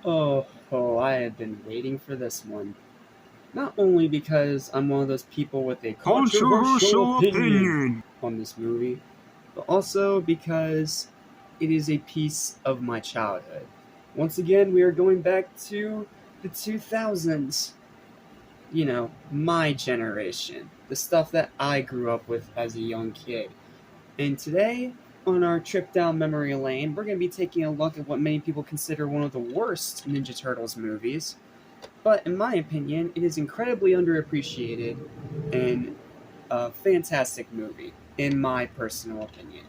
I had been waiting for this one. Not only because I'm one of those people with a controversial Controversial opinion opinion. on this movie, but also because it is a piece of my childhood. Once again, we are going back to the 2000s. You know, my generation. The stuff that I grew up with as a young kid. And today, on our trip down memory lane, we're going to be taking a look at what many people consider one of the worst Ninja Turtles movies. But in my opinion, it is incredibly underappreciated and a fantastic movie, in my personal opinion.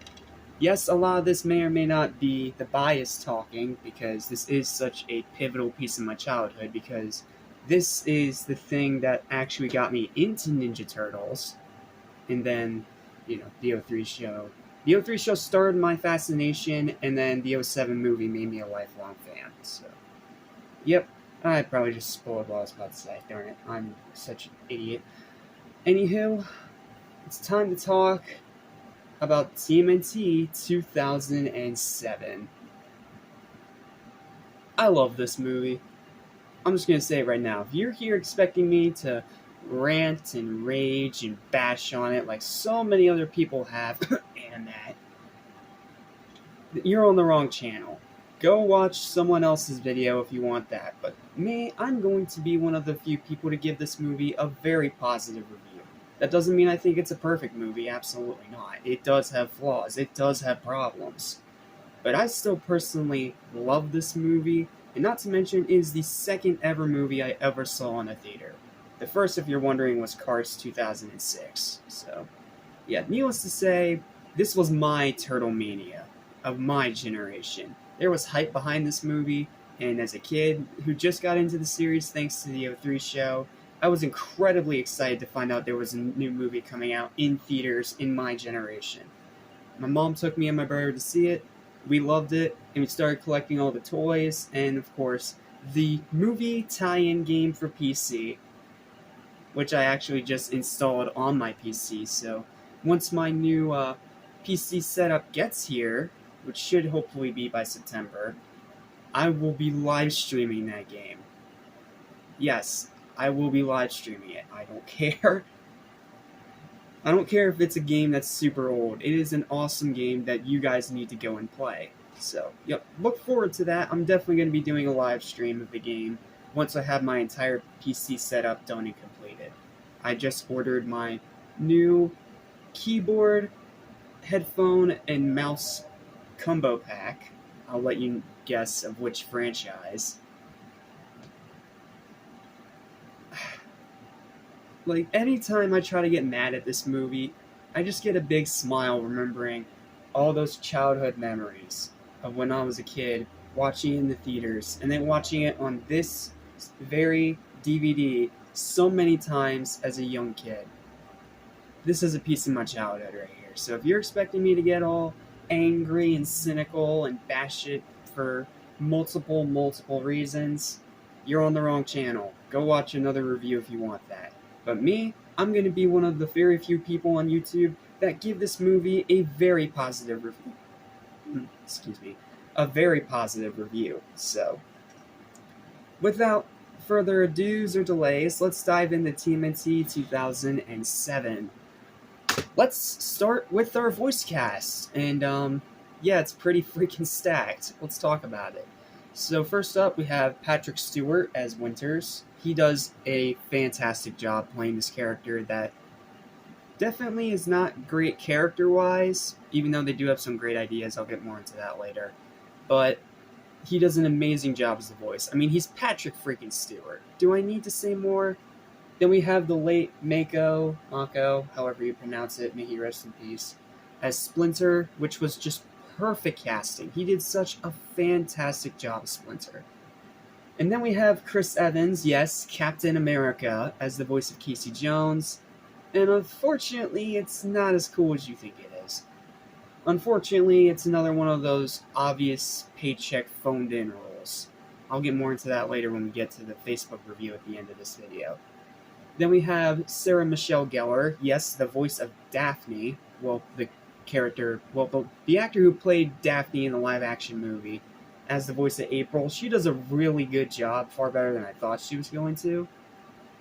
Yes, a lot of this may or may not be the bias talking, because this is such a pivotal piece of my childhood, because this is the thing that actually got me into Ninja Turtles, and then, the '03 show. The '03 show started my fascination, and then the '07 movie made me a lifelong fan, so. Yep, I probably just spoiled what I was about to say. Darn it, I'm such an idiot. Anywho, it's time to talk about TMNT 2007. I love this movie. I'm just gonna say it right now. If you're here expecting me to rant and rage and bash on it like so many other people have, and that, you're on the wrong channel. Go watch someone else's video if you want that. But me, I'm going to be one of the few people to give this movie a very positive review. That doesn't mean I think it's a perfect movie, absolutely not. It does have flaws, it does have problems. But I still personally love this movie, and not to mention, it is the second ever movie I ever saw in a theater. The first, if you're wondering, was Cars 2006. So, yeah, needless to say, this was my Turtle Mania of my generation. There was hype behind this movie, and as a kid who just got into the series thanks to the '03 show, I was incredibly excited to find out there was a new movie coming out in theaters in my generation. My mom took me and my brother to see it. We loved it, and we started collecting all the toys, and of course, the movie tie-in game for PC, which I actually just installed on my PC, so once my new PC setup gets here, which should hopefully be by September, I will be live streaming that game. Yes, I will be live streaming it. I don't care. I don't care if it's a game that's super old. It is an awesome game that you guys need to go and play. So, yep, look forward to that. I'm definitely going to be doing a live stream of the game once I have my entire PC setup done and completed. I just ordered my new keyboard, headphone, and mouse combo pack. I'll let you guess of which franchise. Like, anytime I try to get mad at this movie, I just get a big smile remembering all those childhood memories of when I was a kid, watching it in the theaters, and then watching it on this very DVD so many times as a young kid. This is a piece of my childhood right here. So if you're expecting me to get all angry and cynical and bash it for multiple reasons, you're on the wrong channel. Go watch another review if you want that. But me, I'm going to be one of the very few people on YouTube that give this movie a very positive review. Excuse me. A very positive review. So, without further ados or delays, let's dive into TMNT 2007. Let's start with our voice cast. And, yeah, it's pretty freaking stacked. Let's talk about it. So first up, we have Patrick Stewart as Winters. He does a fantastic job playing this character that definitely is not great character-wise, even though they do have some great ideas. I'll get more into that later. But he does an amazing job as the voice. I mean, he's Patrick freaking Stewart. Do I need to say more? Then we have the late Mako, however you pronounce it, may he rest in peace, as Splinter, which was just perfect casting. He did such a fantastic job as Splinter. And then we have Chris Evans, yes, Captain America, as the voice of Casey Jones. And unfortunately, it's not as cool as you think it is. Unfortunately, it's another one of those obvious paycheck phoned-in roles. I'll get more into that later when we get to the Facebook review at the end of this video. Then we have Sarah Michelle Gellar, yes, the voice of Daphne, the actor who played Daphne in the live-action movie, as the voice of April. She does a really good job, far better than I thought she was going to.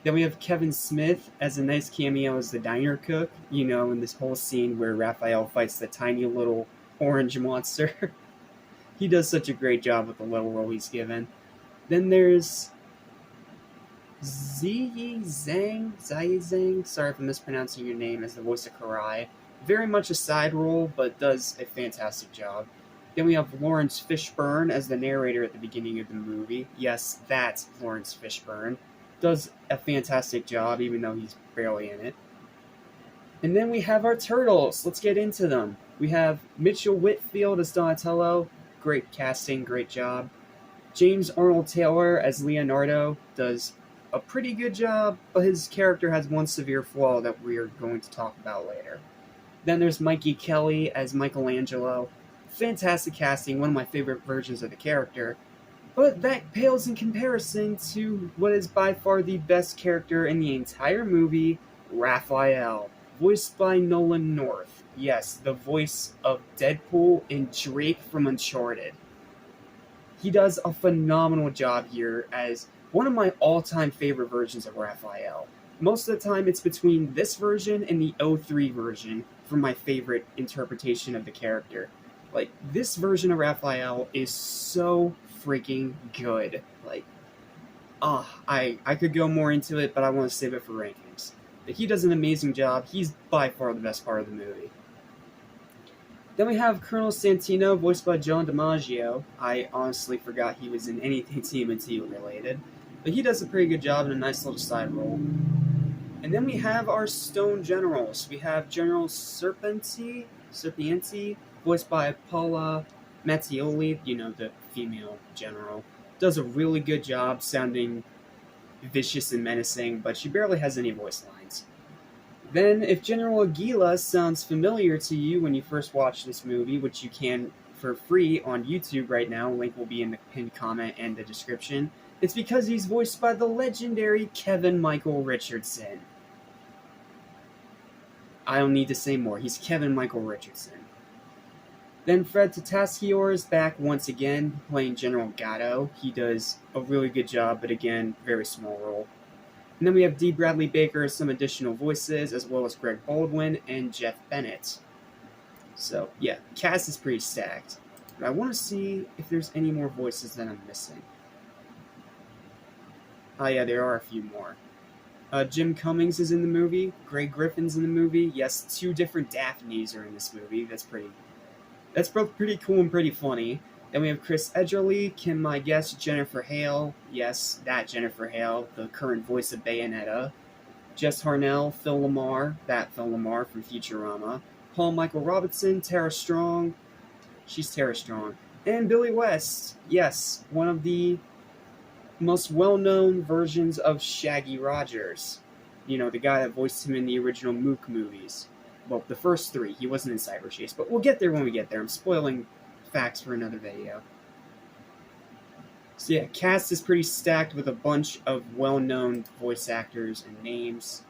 Then we have Kevin Smith as a nice cameo as the diner cook, in this whole scene where Raphael fights the tiny little orange monster. He does such a great job with the little role he's given. Then there's Ziyi Zhang, sorry if I'm mispronouncing your name, as the voice of Karai. Very much a side role, but does a fantastic job. Then we have Lawrence Fishburne as the narrator at the beginning of the movie. Yes, that's Lawrence Fishburne. Does a fantastic job, even though he's barely in it. And then we have our turtles. Let's get into them. We have Mitchell Whitfield as Donatello. Great casting, great job. James Arnold Taylor as Leonardo does a pretty good job, but his character has one severe flaw that we are going to talk about later. Then there's Mikey Kelly as Michelangelo. Fantastic casting, one of my favorite versions of the character. But that pales in comparison to what is by far the best character in the entire movie, Raphael, voiced by Nolan North. Yes, the voice of Deadpool and Drake from Uncharted. He does a phenomenal job here as one of my all-time favorite versions of Raphael. Most of the time it's between this version and the 03 version for my favorite interpretation of the character. Like, this version of Raphael is so freaking good. Like, I could go more into it, but I want to save it for rankings. But he does an amazing job. He's by far the best part of the movie. Then we have Colonel Santino, voiced by John DiMaggio. I honestly forgot he was in anything TMNT related. But he does a pretty good job in a nice little side role. And then we have our Stone Generals. We have General Serpienti, voiced by Paula Mattioli, the female general. Does a really good job sounding vicious and menacing, but she barely has any voice lines. Then, if General Aguila sounds familiar to you when you first watch this movie, which you can for free on YouTube right now, link will be in the pinned comment and the description, it's because he's voiced by the legendary Kevin Michael Richardson. I don't need to say more, he's Kevin Michael Richardson. Then Fred Tatasciore is back once again, playing General Gatto. He does a really good job, but again, very small role. And then we have D. Bradley Baker as some additional voices, as well as Greg Baldwin and Jeff Bennett. So, yeah, cast is pretty stacked. But I want to see if there's any more voices that I'm missing. Oh yeah, there are a few more. Jim Cummings is in the movie. Greg Griffin's in the movie. Yes, 2 different Daphnes are in this movie. That's both pretty cool and pretty funny. Then we have Chris Edgerly, Kim My Guest, Jennifer Hale. Yes, that Jennifer Hale, the current voice of Bayonetta. Jess Harnell, Phil Lamar, that Phil Lamar from Futurama. Paul Michael Robinson, Tara Strong. She's Tara Strong. And Billy West. Yes, one of the most well-known versions of Shaggy Rogers. The guy that voiced him in the original Mook movies. Well, the first 3. He wasn't in Cyber Chase, but we'll get there when we get there. I'm spoiling facts for another video. So yeah, cast is pretty stacked with a bunch of well-known voice actors and names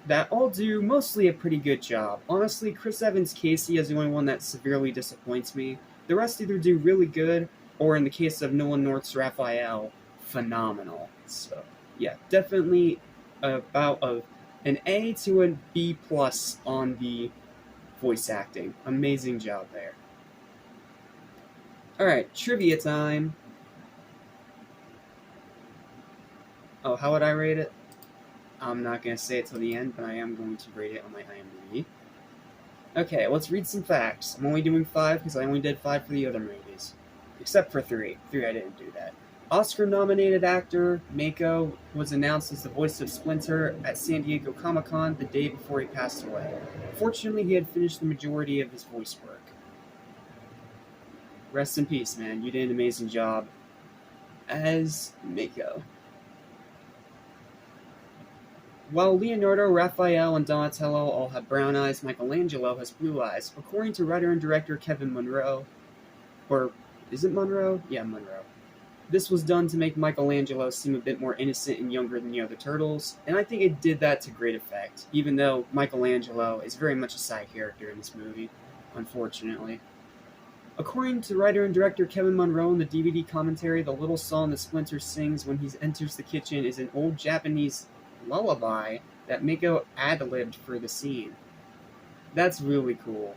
that all do mostly a pretty good job. Honestly, Chris Evans Casey is the only one that severely disappoints me. The rest either do really good, or in the case of Nolan North's Raphael, phenomenal. So yeah, definitely about an A to a B+ on the voice acting. Amazing job there. Alright, trivia time. Oh, how would I rate it? I'm not going to say it till the end, but I am going to rate it on my IMDb. Okay, let's read some facts. I'm only doing 5 because I only did 5 for the other movies. Except for 3. 3 I didn't do that. Oscar-nominated actor Mako was announced as the voice of Splinter at San Diego Comic-Con the day before he passed away. Fortunately, he had finished the majority of his voice work. Rest in peace, man. You did an amazing job as Mako. While Leonardo, Raphael, and Donatello all have brown eyes, Michelangelo has blue eyes. According to writer and director Kevin Munro, or is it Munro? Yeah, Munro. This was done to make Michelangelo seem a bit more innocent and younger than the other turtles, and I think it did that to great effect, even though Michelangelo is very much a side character in this movie, unfortunately. According to writer and director Kevin Munro in the DVD commentary, the little song that Splinter sings when he enters the kitchen is an old Japanese lullaby that Mako ad-libbed for the scene. That's really cool.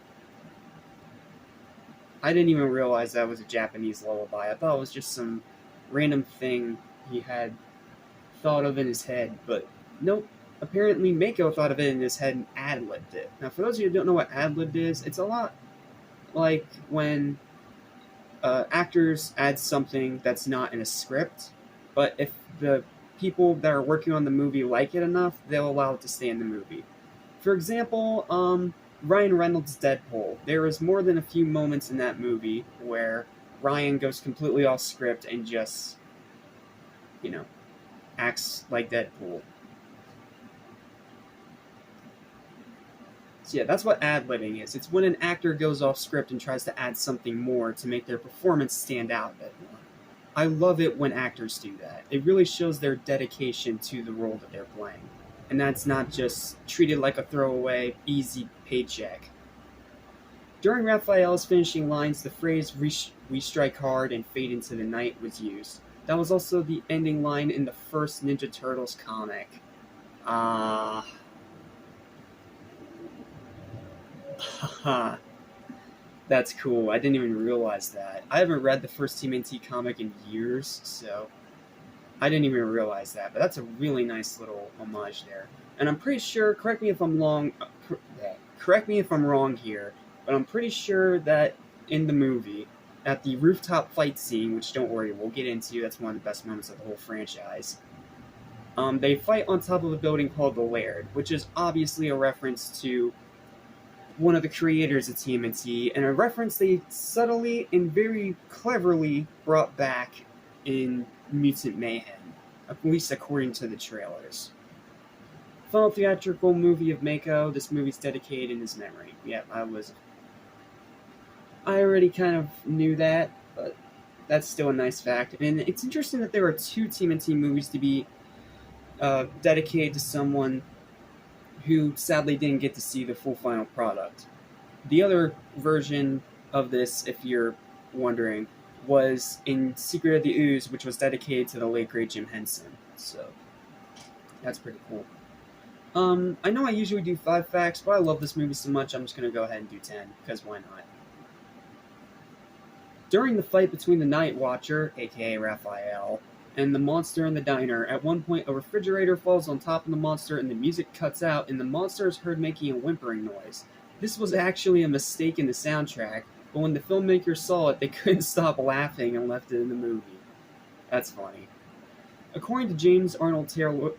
I didn't even realize that was a Japanese lullaby. I thought it was just some random thing he had thought of in his head, but nope. Apparently Mako thought of it in his head and ad-libbed it. Now, for those of you who don't know what ad-libbed is, it's a lot like when actors add something that's not in a script, but if the people that are working on the movie like it enough, they'll allow it to stay in the movie. For example, Ryan Reynolds' Deadpool. There is more than a few moments in that movie where Ryan goes completely off script and just, acts like Deadpool. So yeah, that's what ad-libbing is. It's when an actor goes off script and tries to add something more to make their performance stand out a bit more. I love it when actors do that. It really shows their dedication to the role that they're playing. And that's not just treated like a throwaway, easy paycheck. During Raphael's finishing lines, the phrase, "We strike hard and fade into the night," was used. That was also the ending line in the first Ninja Turtles comic. Haha. That's cool. I didn't even realize that. I haven't read the first TMNT comic in years, so I didn't even realize that. But that's a really nice little homage there. And I'm pretty sure, correct me if I'm wrong here, but I'm pretty sure that in the movie, at the rooftop fight scene, which don't worry, we'll get into, that's one of the best moments of the whole franchise, they fight on top of a building called the Laird, which is obviously a reference to one of the creators of TMNT, and a reference they subtly and very cleverly brought back in Mutant Mayhem, at least according to the trailers. Final theatrical movie of Mako. This movie's dedicated in his memory. Yeah, I already kind of knew that, but that's still a nice fact. And it's interesting that there are two TMNT movies to be dedicated to someone who sadly didn't get to see the full final product. The other version of this, if you're wondering, was in Secret of the Ooze, which was dedicated to the late great Jim Henson. So that's pretty cool. I know I usually do 5 facts, but I love this movie so much I'm just going to go ahead and do 10, because why not? During the fight between the Night Watcher, aka Raphael, and the monster in the diner, at one point a refrigerator falls on top of the monster and the music cuts out and the monster is heard making a whimpering noise. This was actually a mistake in the soundtrack, but when the filmmakers saw it, they couldn't stop laughing and left it in the movie. That's funny. According to James Arnold Taylor,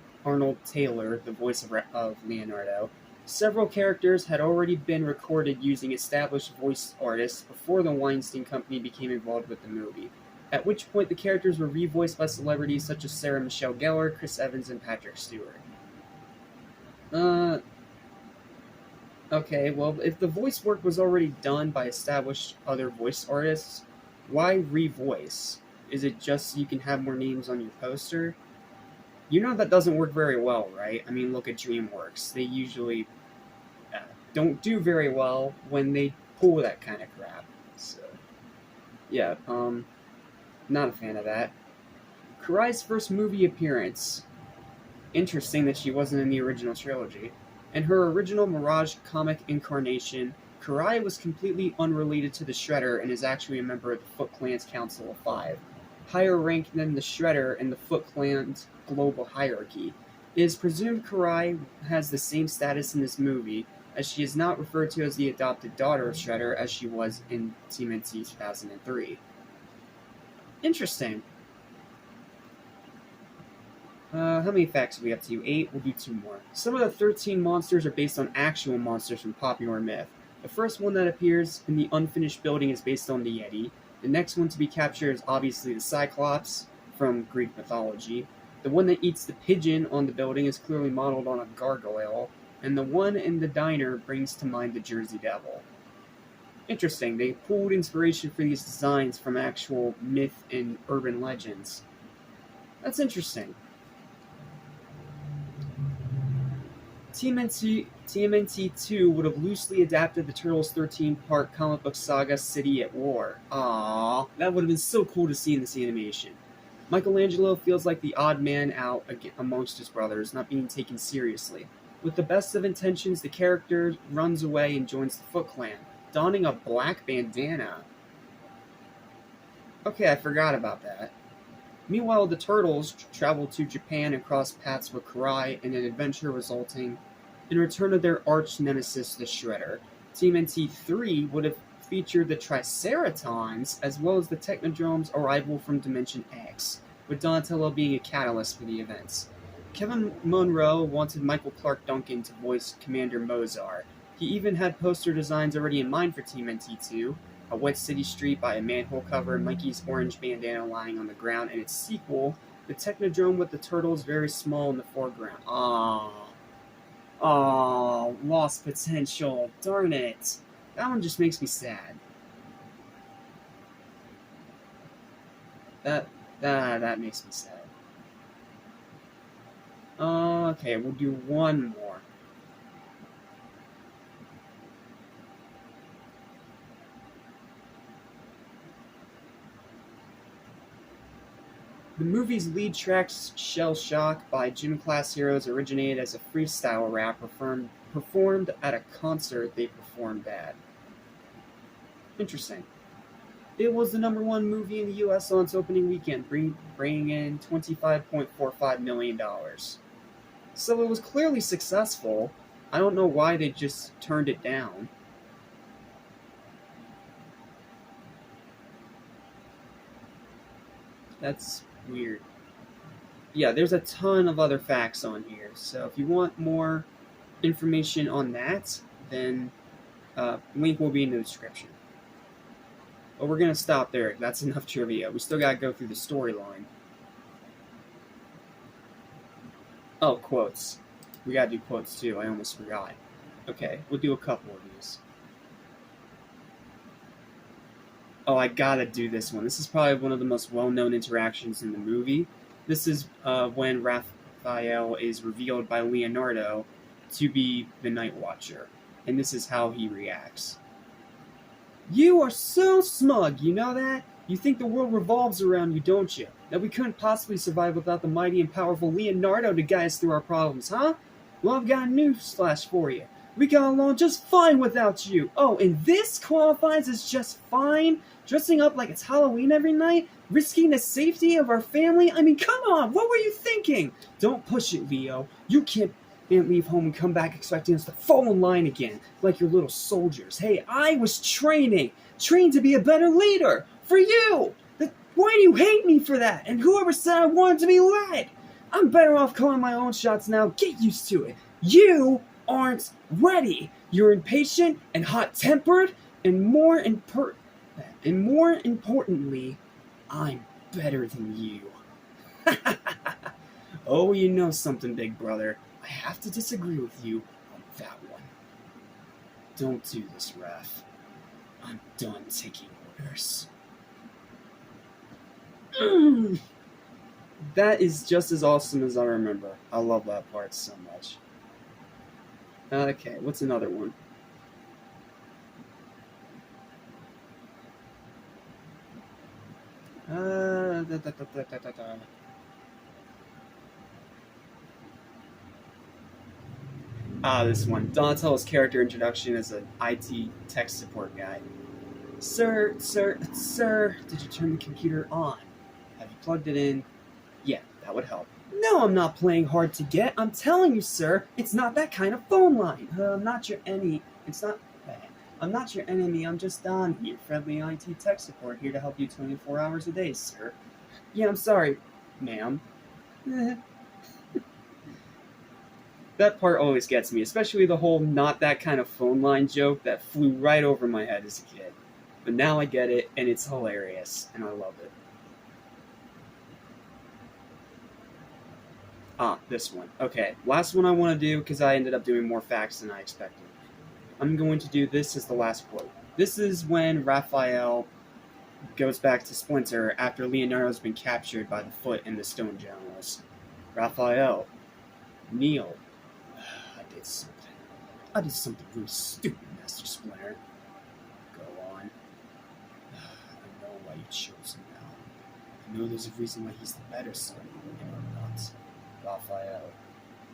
the voice of Leonardo, several characters had already been recorded using established voice artists before the Weinstein Company became involved with the movie, at which point the characters were revoiced by celebrities such as Sarah Michelle Gellar, Chris Evans, and Patrick Stewart. Okay, well, if the voice work was already done by established other voice artists, why revoice? Is it just so you can have more names on your poster? You know that doesn't work very well, right? I mean, look at DreamWorks. They usually don't do very well when they pull that kind of crap. So, yeah, not a fan of that. Karai'S first movie appearance. Interesting that she wasn't in the original trilogy. In her original Mirage comic incarnation, Karai was completely unrelated to the Shredder and is actually a member of the Foot Clan's Council of Five, higher ranked than the Shredder in the Foot Clan's global hierarchy. It is presumed Karai has the same status in this movie, as she is not referred to as the adopted daughter of Shredder as she was in TMNT 2003. Interesting. How many facts are we up to? 8? We'll do 2 more. Some of the 13 monsters are based on actual monsters from popular myth. The first one that appears in the unfinished building is based on the Yeti. The next one to be captured is obviously the Cyclops from Greek mythology. The one that eats the pigeon on the building is clearly modeled on a gargoyle. And the one in the diner brings to mind the Jersey Devil. Interesting, they pulled inspiration for these designs from actual myth and urban legends. That's interesting. TMNT 2 would have loosely adapted the Turtles' 13-part comic book saga City at War. Aww, that would have been so cool to see in this animation. Michelangelo feels like the odd man out amongst his brothers, not being taken seriously. With the best of intentions, the character runs away and joins the Foot Clan, donning a black bandana. Okay, I forgot about that. Meanwhile, the Turtles travel to Japan and cross paths with Karai in an adventure resulting in a return of their arch-nemesis, the Shredder. TMNT 3 would have featured the Triceratons, as well as the Technodrome's arrival from Dimension X, with Donatello being a catalyst for the events. Kevin Monroe wanted Michael Clark Duncan to voice Commander Mozart. He even had poster designs already in mind for TMNT 2, a wet city street by a manhole cover, Mikey's orange bandana lying on the ground, and its sequel, the Technodrome with the Turtles very small in the foreground. Aww, lost potential, darn it. That one just makes me sad. That makes me sad. Okay, we'll do one more. The movie's lead track, Shell Shock, by Gym Class Heroes, originated as a freestyle rap performed at a concert they performed at. Interesting. It was the #1 movie in the US on its opening weekend, bringing in $25.45 million. So it was clearly successful. I don't know why they just turned it down. That's weird. Yeah, there's a ton of other facts on here. So if you want more information on that, then link will be in the description. But we're going to stop there. That's enough trivia. We still got to go through the storyline. Oh, quotes. We got to do quotes too. I almost forgot. Okay, we'll do a couple of these. Oh, I gotta do this one. This is probably one of the most well-known interactions in the movie. This is when Raphael is revealed by Leonardo to be the Night Watcher. And this is how he reacts. You are so smug, you know that? You think the world revolves around you, don't you? That we couldn't possibly survive without the mighty and powerful Leonardo to guide us through our problems, huh? Well, I've got a newsflash for you. We got along just fine without you. Oh, and this qualifies as just fine? Dressing up like it's Halloween every night? Risking the safety of our family? I mean, come on, what were you thinking? Don't push it, Leo. You can't leave home and come back expecting us to fall in line again, like your little soldiers. Hey, I was trained to be a better leader, for you. Why do you hate me for that? And whoever said I wanted to be led? I'm better off calling my own shots now. Get used to it. You aren't ready. You're impatient and hot-tempered, and more importantly, I'm better than you. Oh, you know something, big brother. I have to disagree with you on that one. Don't do this, Raph. I'm done taking orders. That is just as awesome as I remember. I love that part so much. Okay, what's another one? This one. Donatello's character introduction as an IT tech support guy. Sir, did you turn the computer on? Have you plugged it in? Yeah, that would help. No, I'm not playing hard to get. I'm telling you, sir, it's not that kind of phone line. I'm not your enemy. I'm not your enemy. I'm just Don here, friendly IT tech support, here to help you 24 hours a day, sir. Yeah, I'm sorry, ma'am. That part always gets me, especially the whole not that kind of phone line joke that flew right over my head as a kid. But now I get it, and it's hilarious, and I love it. This one. Okay, last one I want to do, because I ended up doing more facts than I expected. I'm going to do this as the last quote. This is when Raphael goes back to Splinter after Leonardo's been captured by the Foot and the Stone Generals. Raphael, kneel. I did something. I did something really stupid, Master Splinter. Go on. I know why you chose him now. I know there's a reason why he's the better son, and I'm not. Raphael,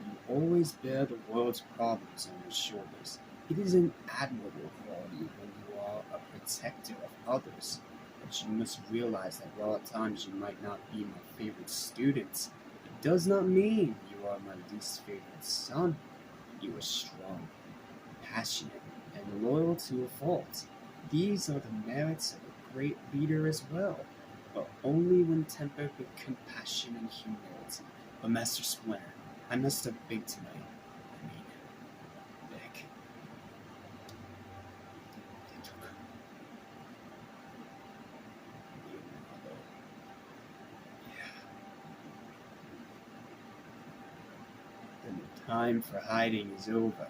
you always bear the world's problems on your shoulders. It is an admirable quality when you are a protector of others. But you must realize that while at times you might not be my favorite student, it does not mean you are my least favorite son. You are strong, passionate, and loyal to a fault. These are the merits of a great leader as well, but only when tempered with compassion and humility. But Master Splinter, I messed up big tonight. I mean, big. They took Leonardo. Yeah. Then the time for hiding is over.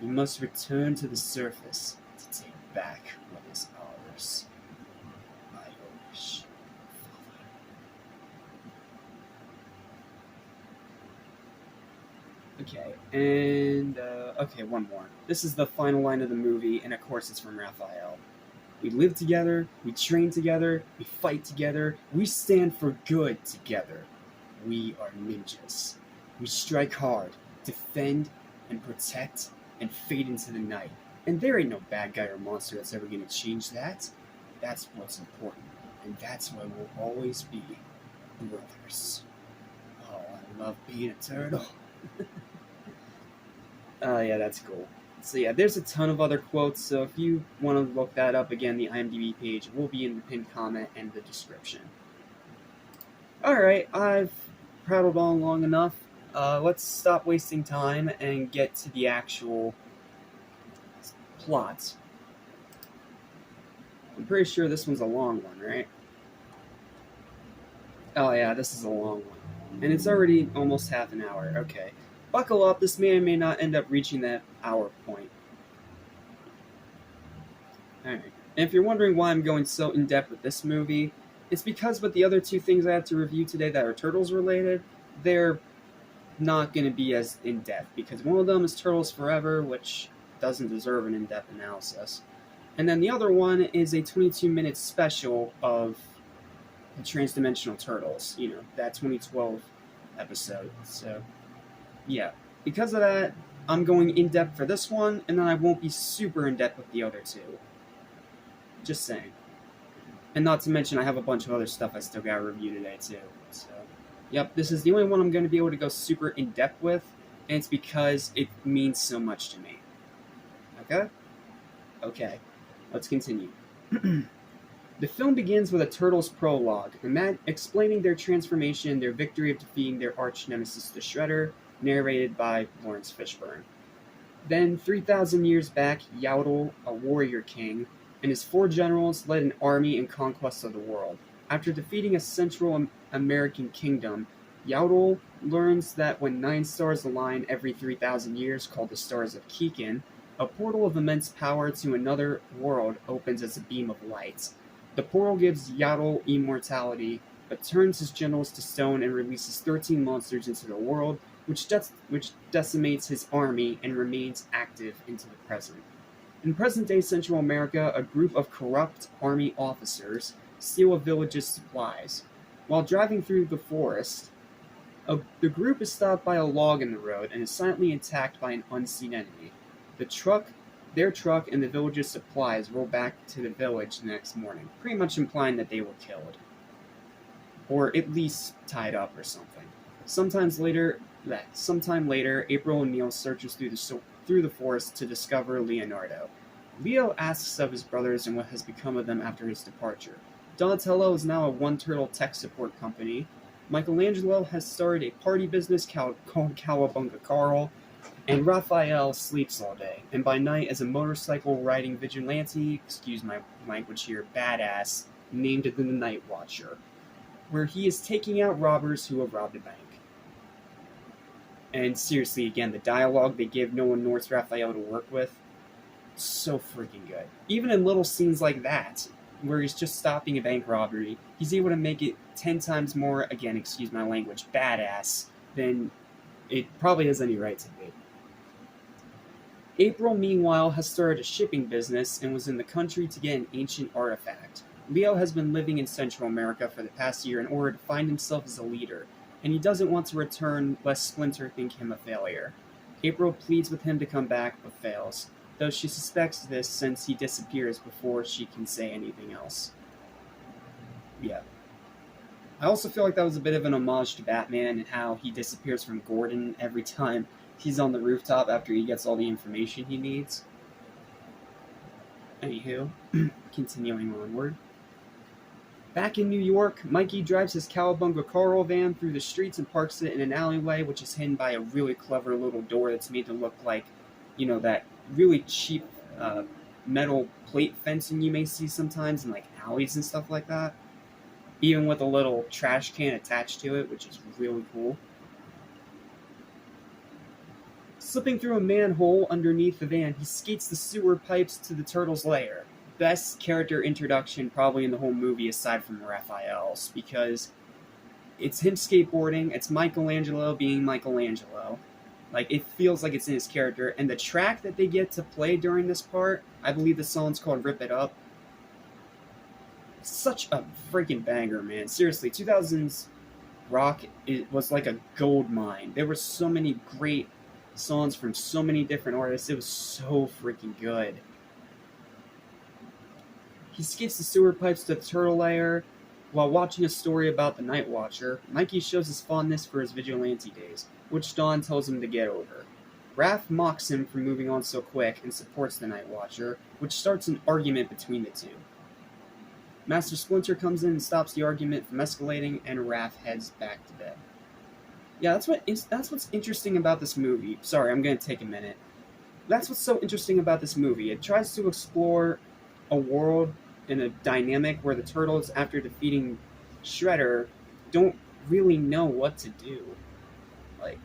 We must return to the surface to take back what is ours. By your wish, Father. Okay, and, okay, one more. This is the final line of the movie, and of course it's from Raphael. We live together, we train together, we fight together, we stand for good together. We are ninjas. We strike hard, defend, and protect, and fade into the night. And there ain't no bad guy or monster that's ever gonna change that. That's what's important, and that's why we'll always be brothers. Oh, I love being a turtle. Oh, yeah, that's cool. So yeah, there's a ton of other quotes, so if you want to look that up again, the IMDb page will be in the pinned comment and the description. Alright, I've prattled on long enough. Let's stop wasting time and get to the actual plot. I'm pretty sure this one's a long one, right? Oh yeah, this is a long one. And it's already almost half an hour. Okay. Buckle up, this may or may not end up reaching that hour point. Alright. And if you're wondering why I'm going so in-depth with this movie, it's because with the other two things I have to review today that are Turtles related, they're not going to be as in-depth, because one of them is Turtles Forever, which doesn't deserve an in-depth analysis. And then the other one is a 22-minute special of the Transdimensional Turtles, you know, that 2012 episode. So, yeah. Because of that, I'm going in-depth for this one, and then I won't be super in-depth with the other two. Just saying. And not to mention, I have a bunch of other stuff I still gotta review today, too. So, yep, this is the only one I'm going to be able to go super in-depth with, and it's because it means so much to me. Okay? Okay. Let's continue. The film begins with a Turtles prologue, explaining their transformation, their victory of defeating their arch-nemesis, the Shredder, narrated by Lawrence Fishburne. Then, 3,000 years back, Yaddle, a warrior king, and his 4 generals led an army in conquest of the world. After defeating a Central American kingdom, Yaddle learns that when 9 stars align every 3,000 years, called the Stars of Keegan, a portal of immense power to another world opens as a beam of light. The portal gives Yaddle immortality, but turns his generals to stone and releases 13 monsters into the world, which decimates his army and remains active into the present. In present-day Central America, a group of corrupt army officers steal a village's supplies. While driving through the forest, the group is stopped by a log in the road and is silently attacked by an unseen enemy. Their truck, and the village's supplies roll back to the village the next morning, pretty much implying that they were killed. Or at least tied up or something. Sometime later, April O'Neil searches through the forest to discover Leonardo. Leo asks of his brothers and what has become of them after his departure. Donatello is now a one-turtle tech support company. Michelangelo has started a party business called Cowabunga Carl, and Raphael sleeps all day, and by night is a motorcycle-riding vigilante, excuse my language here, badass, named the Night Watcher, where he is taking out robbers who have robbed a bank. And seriously, again, the dialogue they give Nolan North's Raphael to work with, so freaking good. Even in little scenes like that, where he's just stopping a bank robbery, he's able to make it 10 times more, again, excuse my language, badass than it probably has any right to be. April, meanwhile, has started a shipping business and was in the country to get an ancient artifact. Leo has been living in Central America for the past year in order to find himself as a leader, and he doesn't want to return lest Splinter think him a failure. April pleads with him to come back, but fails, though she suspects this since he disappears before she can say anything else. Yeah. I also feel like that was a bit of an homage to Batman and how he disappears from Gordon every time he's on the rooftop after he gets all the information he needs. Anywho, continuing onward. Back in New York, Mikey drives his Cowabunga Carl van through the streets and parks it in an alleyway, which is hidden by a really clever little door that's made to look like, that really cheap metal plate fencing you may see sometimes in like alleys and stuff like that. Even with a little trash can attached to it, which is really cool. Slipping through a manhole underneath the van, he skates the sewer pipes to the turtle's lair. Best character introduction probably in the whole movie aside from Raphael's, because it's him skateboarding, it's Michelangelo being Michelangelo. Like, it feels like it's in his character, and the track that they get to play during this part, I believe the song's called Rip It Up. Such a freaking banger, man. Seriously, 2000s rock, it was like a gold mine. There were so many great songs from so many different artists. It was so freaking good. He skips the sewer pipes to the turtle lair. While watching a story about the Night Watcher, Mikey shows his fondness for his vigilante days, which Dawn tells him to get over. Raph mocks him for moving on so quick and supports the Night Watcher, which starts an argument between the two. Master Splinter comes in and stops the argument from escalating, and Raph heads back to bed. Yeah, that's what's interesting about this movie. Sorry, I'm going to take a minute. That's what's so interesting about this movie. It tries to explore a world and a dynamic where the turtles, after defeating Shredder, don't really know what to do. Like,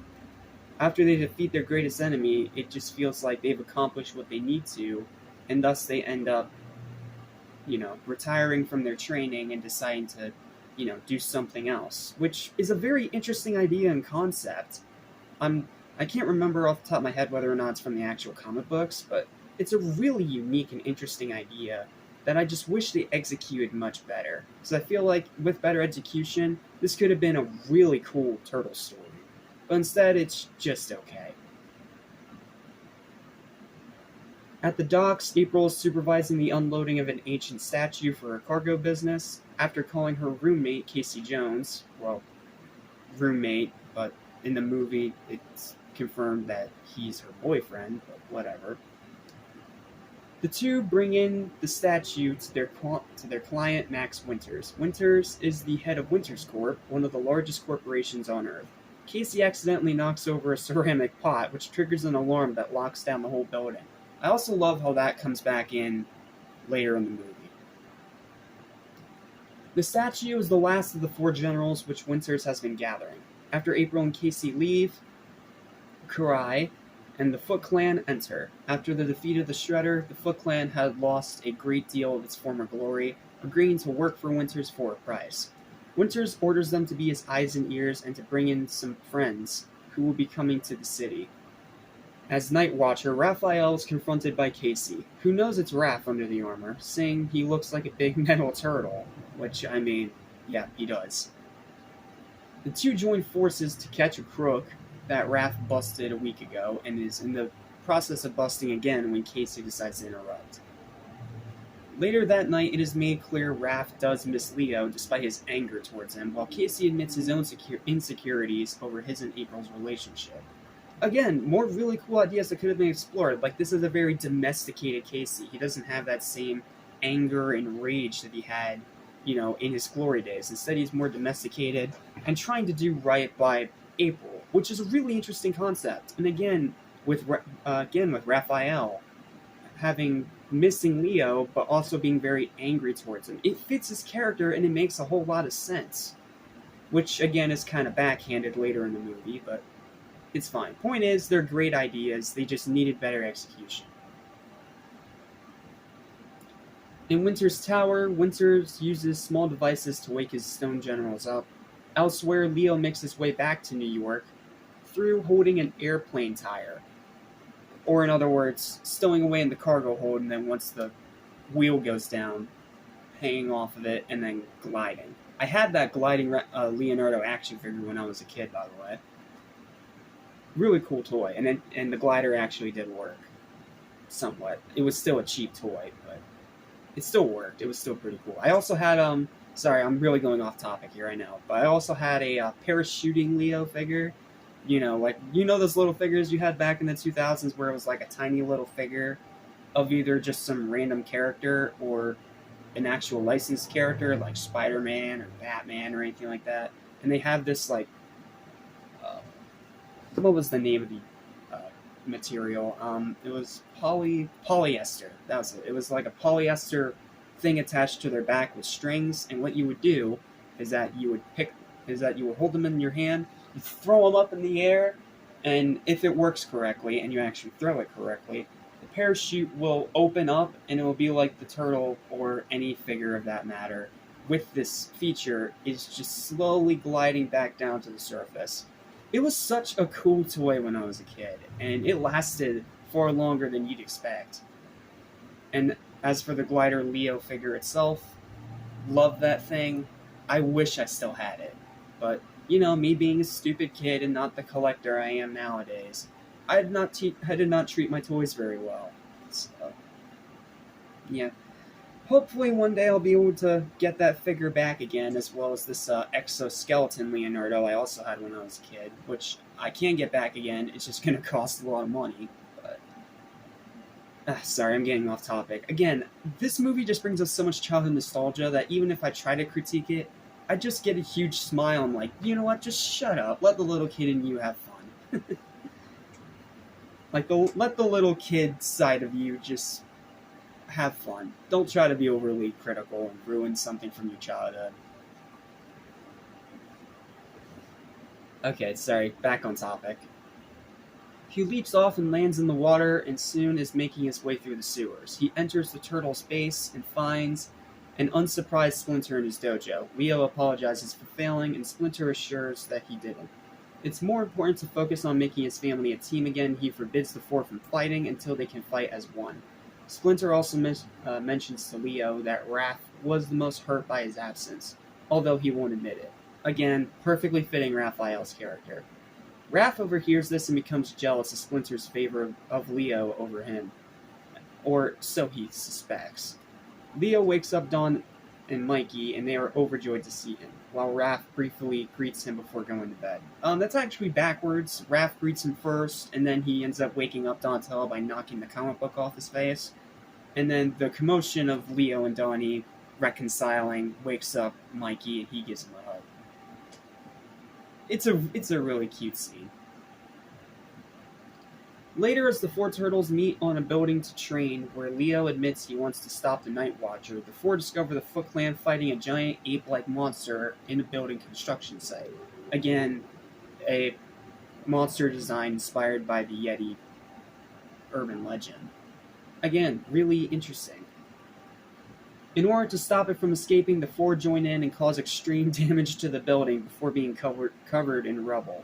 after they defeat their greatest enemy, it just feels like they've accomplished what they need to, and thus they end up, retiring from their training and deciding to, do something else, which is a very interesting idea and concept. I can't remember off the top of my head whether or not it's from the actual comic books, but it's a really unique and interesting idea that I just wish they executed much better. Because I feel like with better execution, this could have been a really cool turtle story. But instead, it's just okay. At the docks, April is supervising the unloading of an ancient statue for her cargo business. After calling her roommate, Casey Jones, roommate, but in the movie it's confirmed that he's her boyfriend, but whatever. The two bring in the statue to their client, Max Winters. Winters is the head of Winters Corp., one of the largest corporations on Earth. Casey accidentally knocks over a ceramic pot, which triggers an alarm that locks down the whole building. I also love how that comes back in later in the movie. The statue is the last of the four generals which Winters has been gathering. After April and Casey leave, Karai'S and the Foot Clan enter. After the defeat of the Shredder, the Foot Clan had lost a great deal of its former glory, agreeing to work for Winters for a price. Winters orders them to be his eyes and ears and to bring in some friends who will be coming to the city. As Night Watcher, Raphael is confronted by Casey, who knows it's Raph under the armor, saying he looks like a big metal turtle, which, yeah, he does. The two join forces to catch a crook that Raph busted a week ago, and is in the process of busting again when Casey decides to interrupt. Later that night, it is made clear Raph does miss Leo despite his anger towards him, while Casey admits his own insecurities over his and April's relationship. Again, more really cool ideas that could have been explored. Like, this is a very domesticated Casey. He doesn't have that same anger and rage that he had, in his glory days. Instead, he's more domesticated and trying to do right by April, which is a really interesting concept. And again, with Raphael having missing Leo, but also being very angry towards him, it fits his character and it makes a whole lot of sense. Which again is kind of backhanded later in the movie, but it's fine. Point is, they're great ideas, they just needed better execution. In Winter's Tower, Winters uses small devices to wake his stone generals up. Elsewhere, Leo makes his way back to New York through holding an airplane tire. Or in other words, stowing away in the cargo hold, and then once the wheel goes down, hanging off of it, and then gliding. I had that gliding Leonardo action figure when I was a kid, by the way. Really cool toy, and the glider actually did work somewhat. It was still a cheap toy, but it still worked. It was still pretty cool. I also had sorry, I'm really going off topic here, I know, but I also had a parachuting Leo figure. Those little figures you had back in the 2000s where it was like a tiny little figure of either just some random character or an actual licensed character like Spider-Man or Batman or anything like that. And they have this like, what was the name of the material? It was polyester. That was it. It was like a polyester thing attached to their back with strings. And what you would do is that you would hold them in your hand, you throw them up in the air, and if it works correctly and you actually throw it correctly, the parachute will open up and it will be like the turtle or any figure of that matter with this feature is just slowly gliding back down to the surface. It was such a cool toy when I was a kid, and it lasted far longer than you'd expect. And as for the glider Leo figure itself, love that thing. I wish I still had it. But, me being a stupid kid and not the collector I am nowadays, I did not treat my toys very well. So, yeah. Hopefully one day I'll be able to get that figure back again, as well as this exoskeleton Leonardo I also had when I was a kid, which I can get back again. It's just going to cost a lot of money. But sorry, I'm getting off topic. Again, this movie just brings us so much childhood nostalgia that even if I try to critique it, I just get a huge smile. I'm like, you know what? Just shut up. Let the little kid in you have fun. Let the little kid side of you just have fun. Don't try to be overly critical and ruin something from your childhood. Okay, sorry, back on topic. He leaps off and lands in the water and soon is making his way through the sewers. He enters the turtle's base and finds an unsurprised Splinter in his dojo. Leo apologizes for failing and Splinter assures that he didn't. It's more important to focus on making his family a team again. He forbids the four from fighting until they can fight as one. Splinter also mentions to Leo that Raph was the most hurt by his absence, although he won't admit it. Again, perfectly fitting Raphael's character. Raph overhears this and becomes jealous of Splinter's favor of Leo over him. Or so he suspects. Leo wakes up Don and Mikey, and they are overjoyed to see him, while Raph briefly greets him before going to bed. That's actually backwards. Raph greets him first, and then he ends up waking up Donatello by knocking the comic book off his face. And then the commotion of Leo and Donnie reconciling wakes up Mikey, and he gives him a hug. It's a really cute scene. Later, as the four turtles meet on a building to train, where Leo admits he wants to stop the Night Watcher, the four discover the Foot Clan fighting a giant ape-like monster in a building construction site. Again, a monster design inspired by the Yeti urban legend. Again, really interesting. In order to stop it from escaping, the four join in and cause extreme damage to the building before being covered in rubble.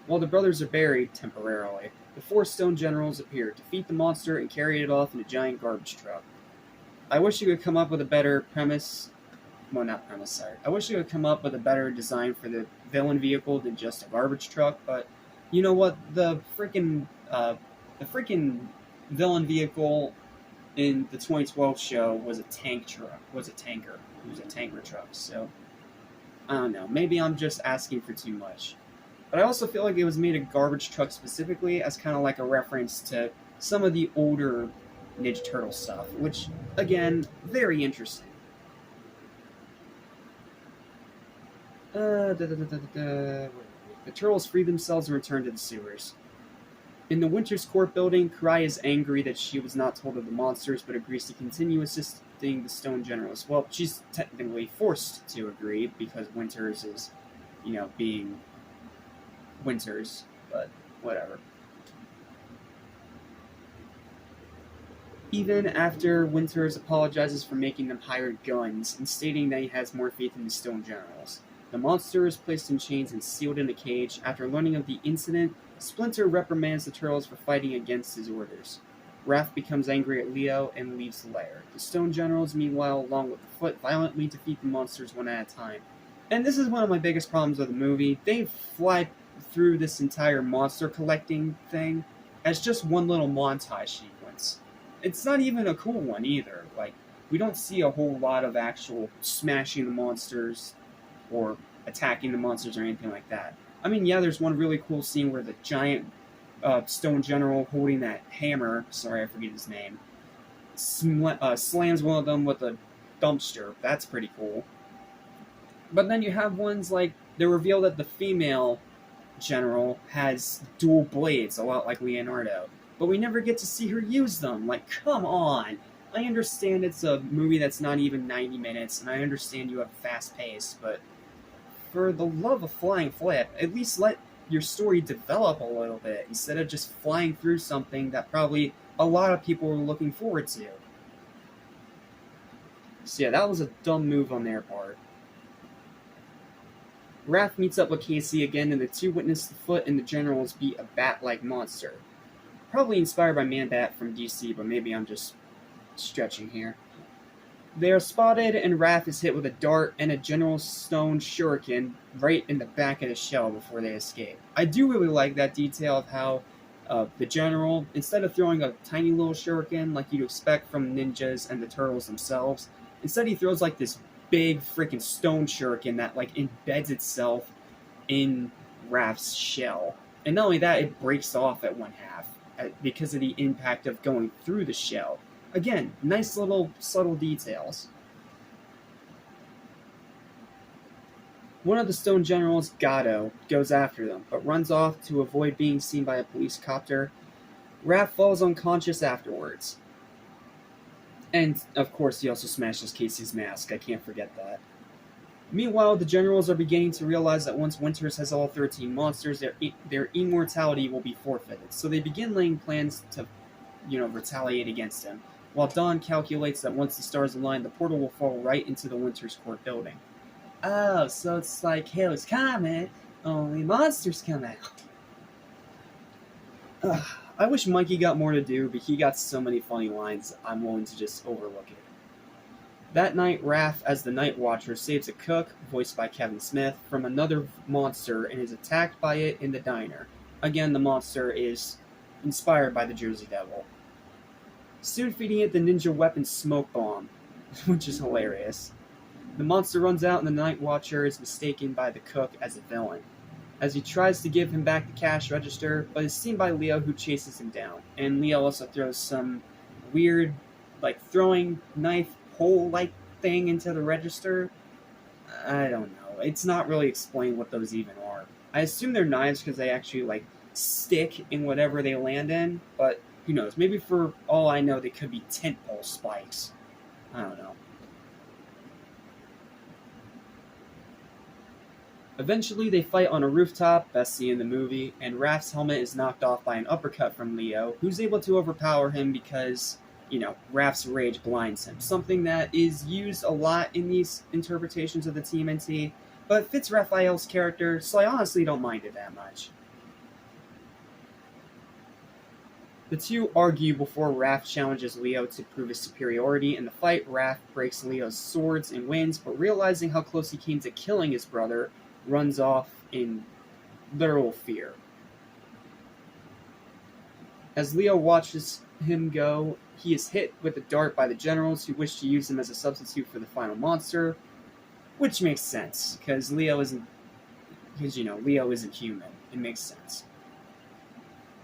While the brothers are buried, temporarily, the four stone generals appear, defeat the monster, and carry it off in a giant garbage truck. I wish you could come up with a better premise... Well, not premise, sorry. I wish you could come up with a better design for the villain vehicle than just a garbage truck, but you know what? The freaking villain vehicle in the 2012 show was a tanker. It was a tanker truck, so I don't know. Maybe I'm just asking for too much. But I also feel like it was made a garbage truck specifically as kind of like a reference to some of the older Ninja Turtle stuff, which, again, very interesting. The turtles free themselves and return to the sewers. In the Winter's Court building, Karai is angry that she was not told of the monsters, but agrees to continue assisting the Stone Generals. Well, she's technically forced to agree, because Winters is, being Winters, but whatever. Even after Winters apologizes for making them hired guns, and stating that he has more faith in the Stone Generals. The monster is placed in chains and sealed in a cage. After learning of the incident, Splinter reprimands the turtles for fighting against his orders. Raph becomes angry at Leo and leaves the lair. The Stone Generals, meanwhile, along with the Foot, violently defeat the monsters one at a time. And this is one of my biggest problems with the movie. They fly through this entire monster collecting thing as just one little montage sequence. It's not even a cool one either. Like, we don't see a whole lot of actual smashing the monsters or attacking the monsters or anything like that. I mean, yeah, there's one really cool scene where the giant Stone General holding that hammer, sorry, I forget his name, slams one of them with a dumpster. That's pretty cool. But then you have ones like, they reveal that the female general has dual blades, a lot like Leonardo. But we never get to see her use them. Like, come on! I understand it's a movie that's not even 90 minutes, and I understand you have a fast pace, but for the love of flying flip, at least let your story develop a little bit instead of just flying through something that probably a lot of people were looking forward to. So yeah, that was a dumb move on their part. Raph meets up with Casey again, and the two witness the Foot and the Generals beat a bat-like monster. Probably inspired by Man-Bat from DC, but maybe I'm just stretching here. They are spotted, and Raph is hit with a dart and a General Stone shuriken right in the back of the shell before they escape. I do really like that detail of how the General, instead of throwing a tiny little shuriken like you'd expect from ninjas and the turtles themselves, instead he throws like this big freaking stone shuriken that like embeds itself in Raph's shell. And not only that, it breaks off at one half because of the impact of going through the shell. Again, nice little subtle details. One of the Stone Generals, Gato, goes after them, but runs off to avoid being seen by a police copter. Raph falls unconscious afterwards. And, of course, he also smashes Casey's mask. I can't forget that. Meanwhile, the Generals are beginning to realize that once Winters has all 13 monsters, their immortality will be forfeited. So they begin laying plans to, retaliate against him, while Dawn calculates that once the stars align, the portal will fall right into the Winters Court building. Oh, so it's like Halo's Comet, only monsters come out. Ugh, I wish Mikey got more to do, but he got so many funny lines, I'm willing to just overlook it. That night, Raph, as the Night Watcher, saves a cook, voiced by Kevin Smith, from another monster and is attacked by it in the diner. Again, the monster is inspired by the Jersey Devil. Soon feeding it the ninja weapon Smoke Bomb, which is hilarious. The monster runs out and the Night Watcher is mistaken by the cook as a villain, as he tries to give him back the cash register, but is seen by Leo, who chases him down. And Leo also throws some weird, throwing knife hole-like thing into the register. I don't know. It's not really explained what those even are. I assume they're knives because they actually, stick in whatever they land in, but who knows? Maybe for all I know, they could be tent pole spikes. I don't know. Eventually, they fight on a rooftop, best scene in the movie, and Raph's helmet is knocked off by an uppercut from Leo, who's able to overpower him because, Raph's rage blinds him. Something that is used a lot in these interpretations of the TMNT, but fits Raphael's character, so I honestly don't mind it that much. The two argue before Raph challenges Leo to prove his superiority. In the fight, Raph breaks Leo's swords and wins, but realizing how close he came to killing his brother, runs off in literal fear. As Leo watches him go, he is hit with a dart by the Generals, who wish to use him as a substitute for the final monster, which makes sense, because Leo isn't human. It makes sense.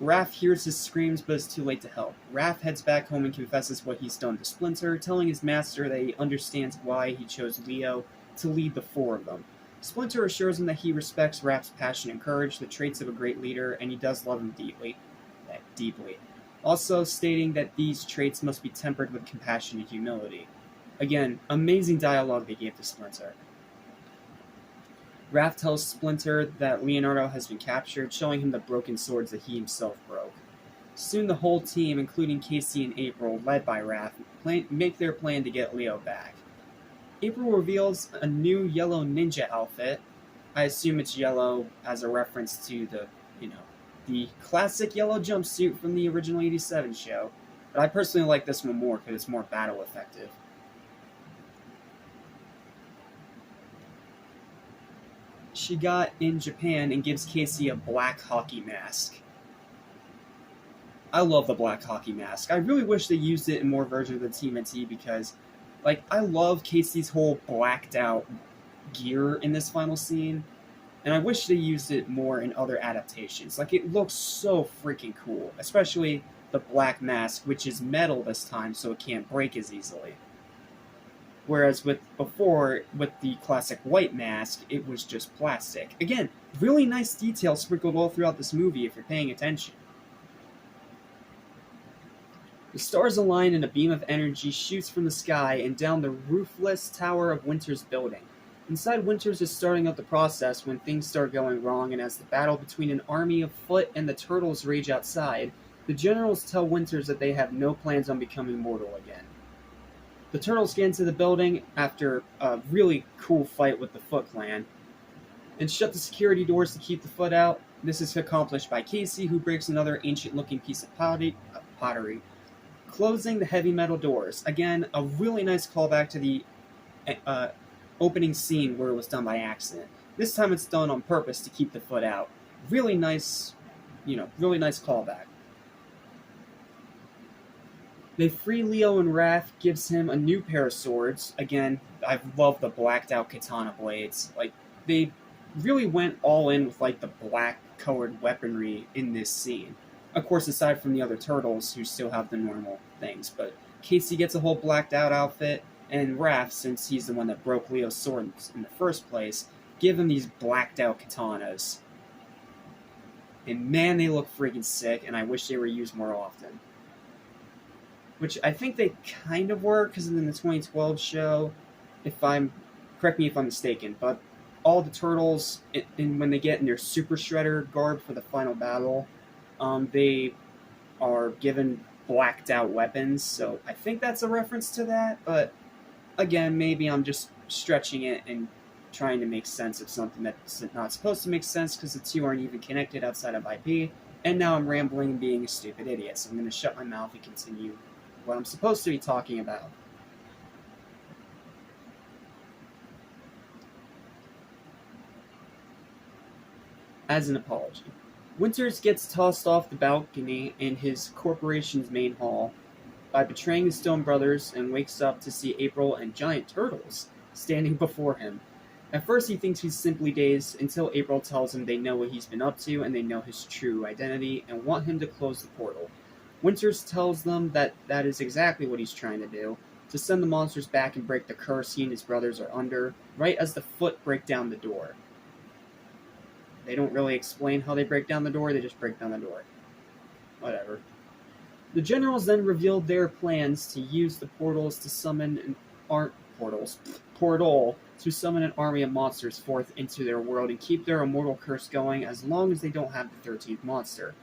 Raph hears his screams, but is too late to help. Raph heads back home and confesses what he's done to Splinter, telling his master that he understands why he chose Leo to lead the four of them. Splinter assures him that he respects Raph's passion and courage, the traits of a great leader, and he does love him deeply. Also stating that these traits must be tempered with compassion and humility. Again, amazing dialogue they gave to Splinter. Raph tells Splinter that Leonardo has been captured, showing him the broken swords that he himself broke. Soon the whole team, including Casey and April, led by Raph, make their plan to get Leo back. April reveals a new yellow ninja outfit. I assume it's yellow as a reference to the, the classic yellow jumpsuit from the original 87 show, but I personally like this one more because it's more battle effective. She got in Japan and gives Casey a black hockey mask. I love the black hockey mask. I really wish they used it in more versions of the TMNT because, like, I love Casey's whole blacked out gear in this final scene, and I wish they used it more in other adaptations. Like, it looks so freaking cool, especially the black mask, which is metal this time, so it can't break as easily. Whereas with the classic white mask, it was just plastic. Again, really nice detail sprinkled all throughout this movie if you're paying attention. The stars align and a beam of energy shoots from the sky and down the roofless tower of Winter's building. Inside, Winters is starting out the process when things start going wrong, and as the battle between an army of foot and the turtles rage outside, the generals tell Winters that they have no plans on becoming mortal again. The turtles get into the building after a really cool fight with the Foot Clan, and shut the security doors to keep the Foot out. This is accomplished by Casey, who breaks another ancient-looking piece of pottery, closing the heavy metal doors. Again, a really nice callback to the opening scene where it was done by accident. This time it's done on purpose to keep the Foot out. Really nice, really nice callback. They free Leo, and Raph gives him a new pair of swords. Again, I love the blacked out katana blades. Like, they really went all in with like the black colored weaponry in this scene. Of course, aside from the other turtles who still have the normal things, but Casey gets a whole blacked out outfit, and Raph, since he's the one that broke Leo's sword in the first place, give him these blacked out katanas. And man, they look freaking sick, and I wish they were used more often. Which I think they kind of were, because in the 2012 show, correct me if I'm mistaken, but all the turtles, when they get in their Super Shredder garb for the final battle, they are given blacked out weapons, so I think that's a reference to that, but again, maybe I'm just stretching it and trying to make sense of something that's not supposed to make sense because the two aren't even connected outside of IP, and now I'm rambling and being a stupid idiot, so I'm going to shut my mouth and continue what I'm supposed to be talking about. As an apology, Winters gets tossed off the balcony in his corporation's main hall by betraying the Stone Brothers and wakes up to see April and giant turtles standing before him. At first he thinks he's simply dazed until April tells him they know what he's been up to and they know his true identity and want him to close the portal. Winters tells them that that is exactly what he's trying to do, to send the monsters back and break the curse he and his brothers are under, right as the Foot break down the door. They don't really explain how they break down the door, they just break down the door. Whatever. The generals then revealed their plans to use the portals to summon an portal to summon an army of monsters forth into their world and keep their immortal curse going as long as they don't have the 13th monster.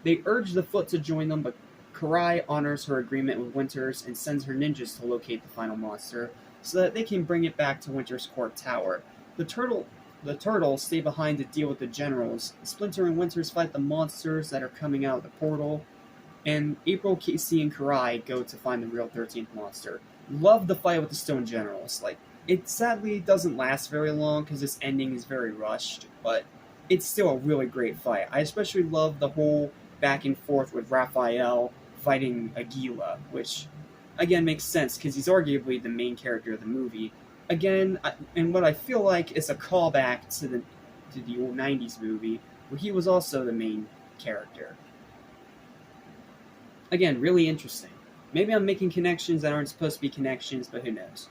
They urge the Foot to join them, but Karai honors her agreement with Winters and sends her ninjas to locate the final monster so that they can bring it back to Winters' Court Tower. The turtles stay behind to deal with the generals. Splinter and Winters fight the monsters that are coming out of the portal, and April, Casey, and Karai go to find the real 13th monster. Love the fight with the Stone Generals. Like, it sadly doesn't last very long because this ending is very rushed, but it's still a really great fight. I especially love the whole back and forth with Raphael fighting Aguila, which again makes sense because he's arguably the main character of the movie. Again, and what I feel like is a callback to the old 90s movie where he was also the main character. Again, really interesting. Maybe I'm making connections that aren't supposed to be connections, but who knows.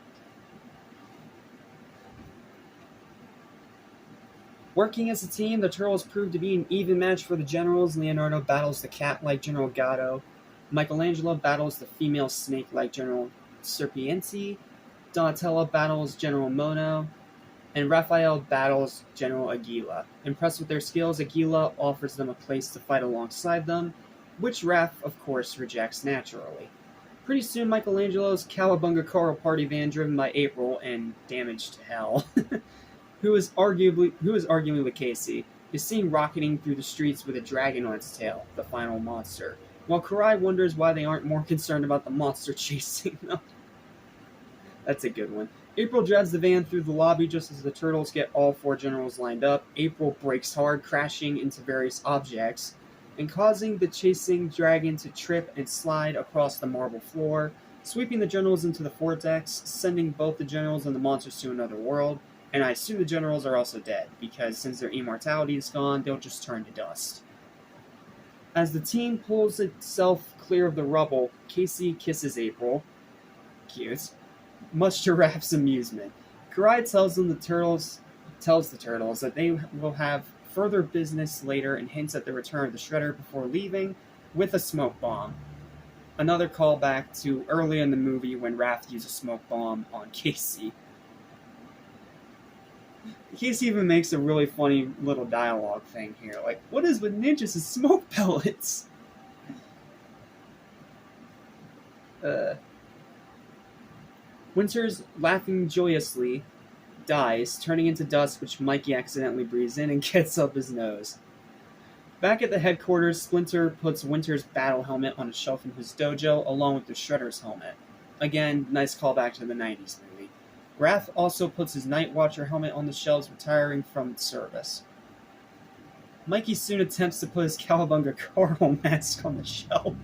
Working as a team, the Turtles prove to be an even match for the Generals. Leonardo battles the cat-like General Gatto. Michelangelo battles the female snake-like General Serpienti. Donatello battles General Mono. And Raphael battles General Aguila. Impressed with their skills, Aguila offers them a place to fight alongside them, which Raph, of course, rejects naturally. Pretty soon, Michelangelo's Cowabunga Coral Party van, driven by April and damaged to hell, who is arguing with Casey, is seen rocketing through the streets with a dragon on its tail, the final monster, while Karai wonders why they aren't more concerned about the monster chasing them. That's a good one. April drives the van through the lobby just as the turtles get all 4 generals lined up. April brakes hard, crashing into various objects and causing the chasing dragon to trip and slide across the marble floor, sweeping the generals into the vortex, sending both the generals and the monsters to another world. And I assume the generals are also dead, because since their immortality is gone, they'll just turn to dust. As the team pulls itself clear of the rubble, Casey kisses April. Cute. Much to Raph's amusement. Karai tells the turtles that they will have further business later and hints at the return of the Shredder before leaving with a smoke bomb. Another callback to early in the movie when Raph used a smoke bomb on Casey. Casey even makes a really funny little dialogue thing here. Like, what is with ninjas and smoke pellets? Winters, laughing joyously, dies, turning into dust which Mikey accidentally breathes in and gets up his nose. Back at the headquarters, Splinter puts Winter's battle helmet on a shelf in his dojo, along with the Shredder's helmet. Again, nice callback to the 90s movie. Raph also puts his Night Watcher helmet on the shelves, retiring from service. Mikey soon attempts to put his Cowabunga Carl mask on the shelf.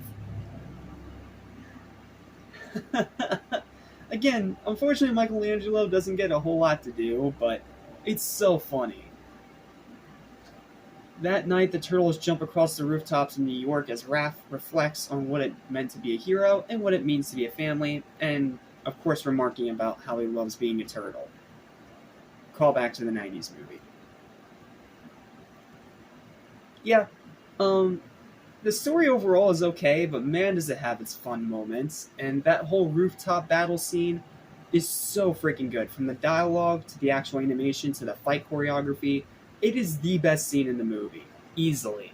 Again, unfortunately Michelangelo doesn't get a whole lot to do, but it's so funny. That night, the turtles jump across the rooftops in New York as Raph reflects on what it meant to be a hero and what it means to be a family, and of course remarking about how he loves being a turtle. Call back to the 90s movie. Yeah, the story overall is okay, but man does it have its fun moments, and that whole rooftop battle scene is so freaking good. From the dialogue, to the actual animation, to the fight choreography, it is the best scene in the movie. Easily.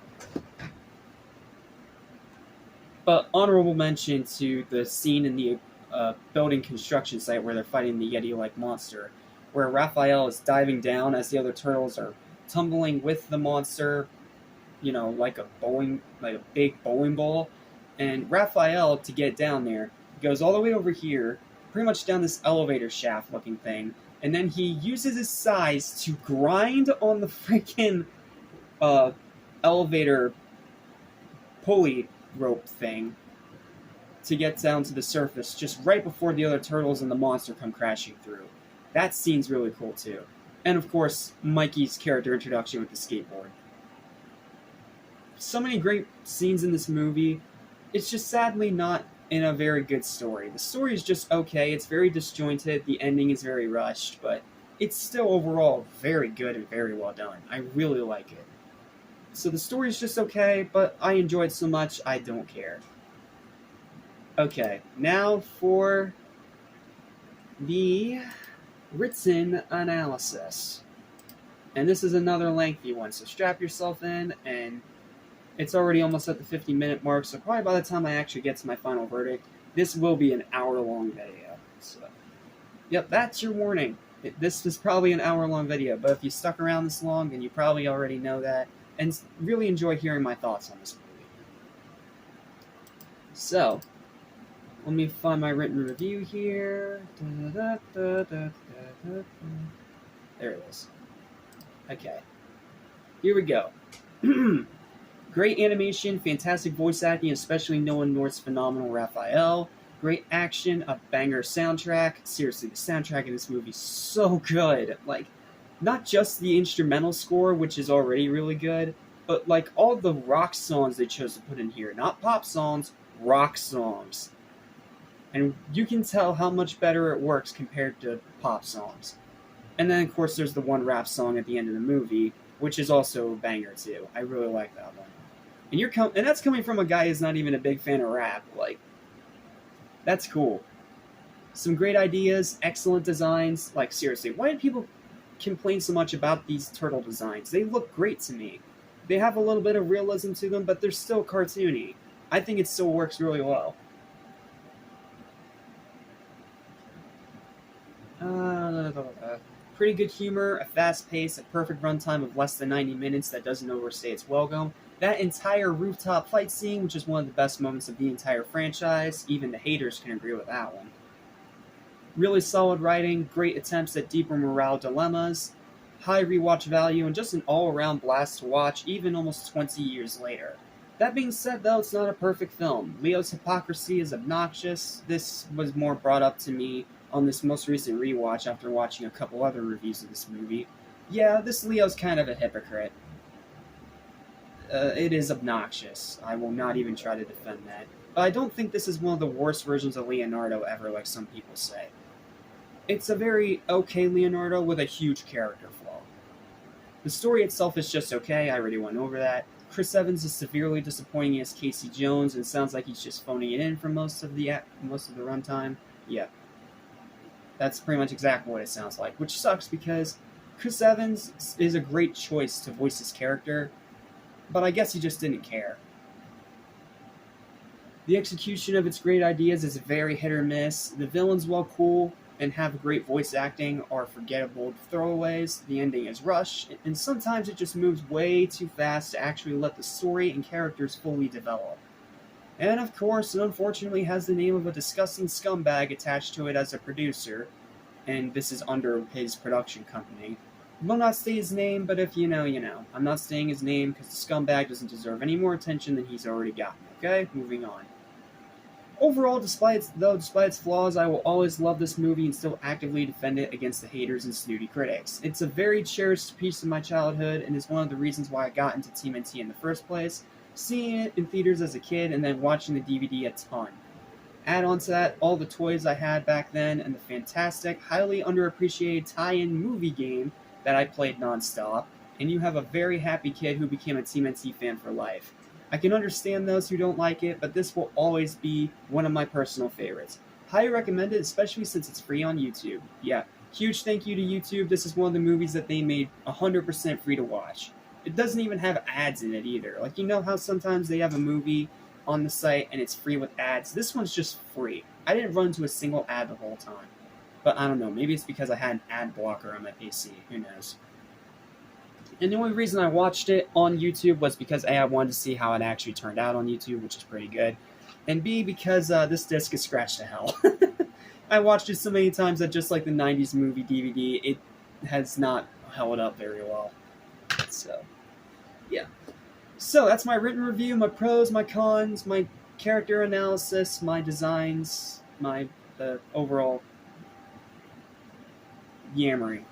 But honorable mention to the scene in the building construction site where they're fighting the Yeti-like monster, where Raphael is diving down as the other turtles are tumbling with the monster, you know, like a big bowling ball. And Raphael, to get down there, goes all the way over here, pretty much down this elevator shaft looking thing, and then he uses his size to grind on the freaking elevator pulley rope thing to get down to the surface just right before the other turtles and the monster come crashing through. That scene's really cool too. And of course, Mikey's character introduction with the skateboard. So many great scenes in this movie. It's just sadly not in a very good story. The story is just okay. It's very disjointed. The ending is very rushed, but it's still overall very good and very well done. I really like it. So the story is just okay, but I enjoy it so much, I don't care. Okay, now for the written analysis. And this is another lengthy one, so strap yourself in, and it's already almost at the 50-minute mark, so probably by the time I actually get to my final verdict, this will be an hour-long video. So, yep, that's your warning. This is probably an hour-long video, but if you stuck around this long, then you probably already know that, and really enjoy hearing my thoughts on this movie. So, let me find my written review here. There it is. Okay. Here we go. Great animation, fantastic voice acting, especially Noah North's phenomenal Raphael. Great action, a banger soundtrack. Seriously, the soundtrack in this movie is so good. Like, not just the instrumental score, which is already really good, but like all the rock songs they chose to put in here. Not pop songs, rock songs. And you can tell how much better it works compared to pop songs. And then, of course, there's the one rap song at the end of the movie, which is also a banger too. I really like that one. And that's coming from a guy who's not even a big fan of rap. Like, that's cool. Some great ideas, excellent designs. Like, seriously, why do people complain so much about these turtle designs? They look great to me. They have a little bit of realism to them, but they're still cartoony. I think it still works really well. pretty good humor, a fast pace, a perfect runtime of less than 90 minutes that doesn't overstay its welcome. That entire rooftop fight scene, which is one of the best moments of the entire franchise, even the haters can agree with that one. Really solid writing, great attempts at deeper morale dilemmas, high rewatch value, and just an all-around blast to watch, even almost 20 years later. That being said, though, it's not a perfect film. Leo's hypocrisy is obnoxious. This was more brought up to me on this most recent rewatch after watching a couple other reviews of this movie. Yeah, this Leo's kind of a hypocrite. It is obnoxious. I will not even try to defend that. But I don't think this is one of the worst versions of Leonardo ever, like some people say. It's a very okay Leonardo with a huge character flaw. The story itself is just okay, I already went over that. Chris Evans is severely disappointing as Casey Jones, and sounds like he's just phoning it in for most of the runtime. Yeah, that's pretty much exactly what it sounds like, which sucks because Chris Evans is a great choice to voice his character, but I guess he just didn't care. The execution of its great ideas is very hit or miss. The villains, while cool and have great voice acting, are forgettable throwaways. The ending is rushed, and sometimes it just moves way too fast to actually let the story and characters fully develop. And of course, it unfortunately has the name of a disgusting scumbag attached to it as a producer, and this is under his production company. Will not state his name, but if you know, you know. I'm not stating his name because the scumbag doesn't deserve any more attention than he's already gotten, okay? Moving on. Overall, despite its flaws, I will always love this movie and still actively defend it against the haters and snooty critics. It's a very cherished piece of my childhood and is one of the reasons why I got into TMNT in the first place, seeing it in theaters as a kid and then watching the DVD a ton. Add on to that all the toys I had back then and the fantastic, highly underappreciated tie-in movie game that I played nonstop, and you have a very happy kid who became a TMNT fan for life. I can understand those who don't like it, but this will always be one of my personal favorites. Highly recommended, especially since it's free on YouTube. Yeah, huge thank you to YouTube. This is one of the movies that they made 100% free to watch. It doesn't even have ads in it either. Like, you know how sometimes they have a movie on the site and it's free with ads? This one's just free. I didn't run into a single ad the whole time. But I don't know, maybe it's because I had an ad blocker on my PC. Who knows? And the only reason I watched it on YouTube was because A, I wanted to see how it actually turned out on YouTube, which is pretty good, and B, because this disc is scratched to hell. I watched it so many times that just like the 90s movie DVD, it has not held up very well. So, yeah. So, that's my written review, my pros, my cons, my character analysis, my designs, my overall yammering.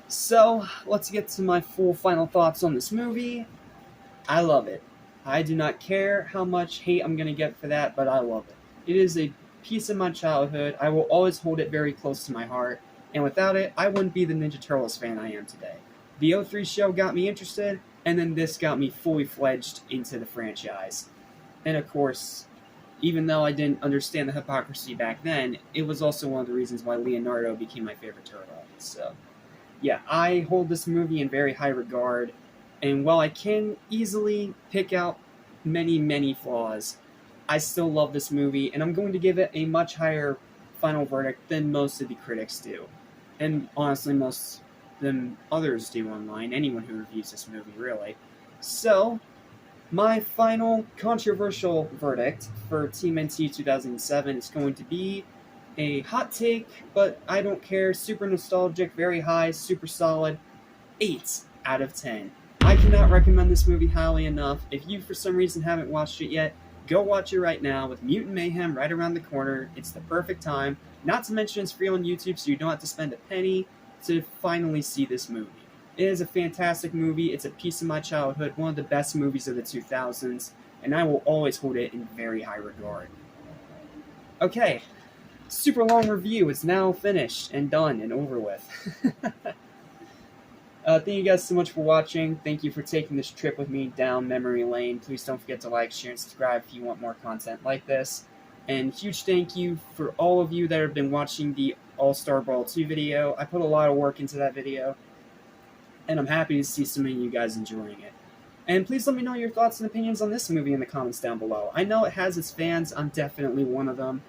So, let's get to my full final thoughts on this movie. I love it. I do not care how much hate I'm going to get for that, but I love it. It is a piece of my childhood. I will always hold it very close to my heart, and without it, I wouldn't be the Ninja Turtles fan I am today. The '03 show got me interested, and then this got me fully fledged into the franchise. And of course, even though I didn't understand the hypocrisy back then, it was also one of the reasons why Leonardo became my favorite turtle. So, yeah, I hold this movie in very high regard, and while I can easily pick out many, many flaws, I still love this movie, and I'm going to give it a much higher final verdict than most of the critics do. And honestly, most than others do online, anyone who reviews this movie, really. So, my final controversial verdict for TMNT 2007 is going to be a hot take, but I don't care, super nostalgic, very high, super solid, 8 out of 10. I cannot recommend this movie highly enough. If you, for some reason, haven't watched it yet, go watch it right now with Mutant Mayhem right around the corner. It's the perfect time. Not to mention it's free on YouTube, so you don't have to spend a penny to finally see this movie. It is a fantastic movie. It's a piece of my childhood, one of the best movies of the 2000s, and I will always hold it in very high regard. Okay. Super long review is now finished and done and over with. Thank you guys so much for watching. Thank you for taking this trip with me down memory lane. Please don't forget to like, share, and subscribe if you want more content like this. And huge thank you for all of you that have been watching the All-Star Brawl 2 video. I put a lot of work into that video, and I'm happy to see so many of you guys enjoying it. And please let me know your thoughts and opinions on this movie in the comments down below. I know it has its fans. I'm definitely one of them.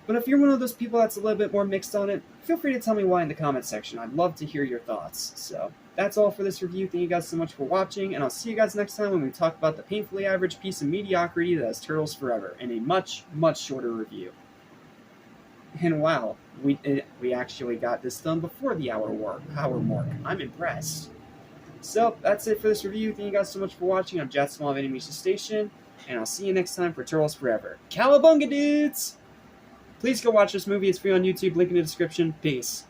But if you're one of those people that's a little bit more mixed on it, feel free to tell me why in the comment section. I'd love to hear your thoughts. So that's all for this review. Thank you guys so much for watching, and I'll see you guys next time when we talk about the painfully average piece of mediocrity that is Turtles Forever in a much, much shorter review. And wow, we actually got this done before the hour mark. I'm impressed. So that's it for this review. Thank you guys so much for watching. I'm Jat Small of Animation Station, and I'll see you next time for Turtles Forever. Cowabunga, dudes! Please go watch this movie. It's free on YouTube. Link in the description. Peace.